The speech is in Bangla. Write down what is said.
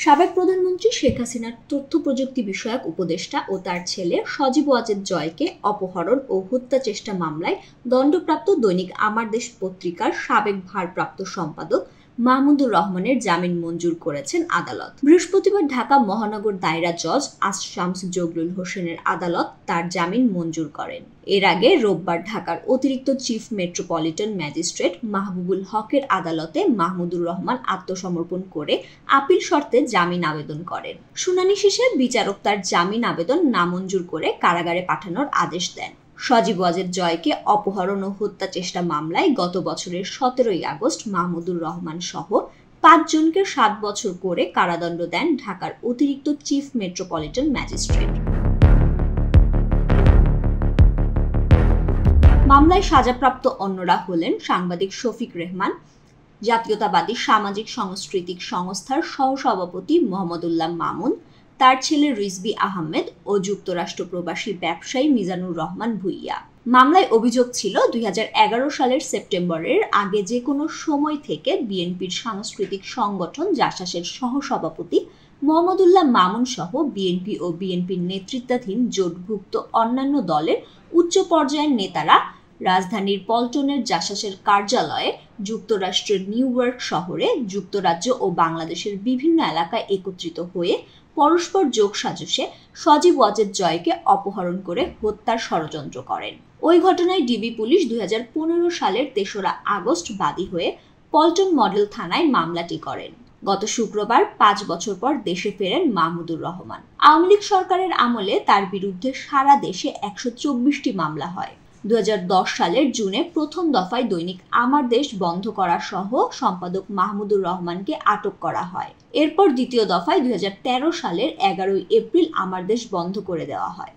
সাবেক প্রধানমন্ত্রী শেখ হাসিনার তথ্য প্রযুক্তি বিষয়ক উপদেষ্টা ও তার ছেলে সজীব ওয়াজেদ জয়কে অপহরণ ও হত্যা চেষ্টা মামলায় দণ্ডপ্রাপ্ত দৈনিক আমার দেশ পত্রিকার সাবেক ভারপ্রাপ্ত সম্পাদক মাহমুদুর রহমানের জামিন মঞ্জুর করেছেন আদালত। বৃহস্পতিবার ঢাকা মহানগর দায়রা জজ শামস জগলুল হোসেনের আদালত তার জামিন মঞ্জুর করেন। এর আগে রোববার ঢাকার অতিরিক্ত চিফ মেট্রোপলিটন ম্যাজিস্ট্রেট মাহবুবুল হকের আদালতে মাহমুদুর রহমান আত্মসমর্পণ করে আপিল শর্তে জামিন আবেদন করেন। শুনানি শেষে বিচারক তার জামিন আবেদন নামঞ্জুর করে কারাগারে পাঠানোর আদেশ দেন। সজীব ওয়াজেদ জয়কে অপহরণ ও হত্যা চেষ্টা মামলায় গত বছরের 17 আগস্ট মাহমুদুর রহমান সহ 5 জনকে 7 বছর করে কারাদণ্ড দেন ঢাকার অতিরিক্ত চিফ মেট্রোপলিটন ম্যাজিস্ট্রেট। মামলায় সাজাপ্রাপ্ত অন্যরা হলেন সাংবাদিক শফিক রেহমান, জাতীয়তাবাদী সামাজিক সাংস্কৃতিক সংস্থার সহসভাপতি মোহাম্মদুল্লাহ মামুন, তার ছেলে রিজভী আহমেদ ও যুক্তরাষ্ট্র প্রবাসী ব্যবসায়ী মিজানুর রহমান ভুইয়া। মামলায় অভিযোগ ছিল 2011 সালের সেপ্টেম্বরের আগে যে কোনো সময় থেকে বিএনপির সাংস্কৃতিক সংগঠন জাসাসের সহসভাপতি মোহাম্মদুল্লাহ মামুন সহ বিএনপি ও বিএনপির নেতৃত্বাধীন জোটভুক্ত অন্যান্য দলের উচ্চ পর্যায়ের নেতারা রাজধানীর পল্টনের জাসাসের কার্যালয়ে যুক্তরাষ্ট্রের নিউ ইয়র্ক শহরে যুক্তরাজ্য ও বাংলাদেশের বিভিন্ন এলাকায় একত্রিত হয়ে পরস্পর যোগসাজশে সজীব ওয়াজেদ জয়কে অপহরণ করে হত্যার ষড়যন্ত্র করেন। ওই ঘটনায় ডিবি পুলিশ 2015 সালের 3রা আগস্ট বাদী হয়ে পল্টন মডেল থানায় মামলাটি করেন। গত শুক্রবার 5 বছর পর দেশে ফেরেন মাহমুদুর রহমান। আওয়ামী লীগ সরকারের আমলে তার বিরুদ্ধে সারা দেশে 124টি মামলা হয়। 2010 সালের জুনে প্রথম দফায় দৈনিক আমার দেশ বন্ধ করা সহ সম্পাদক মাহমুদুর রহমানকে আটক করা হয়। এরপর দ্বিতীয় দফায় 2013 সালের 11 এপ্রিল আমার দেশ বন্ধ করে দেওয়া হয়।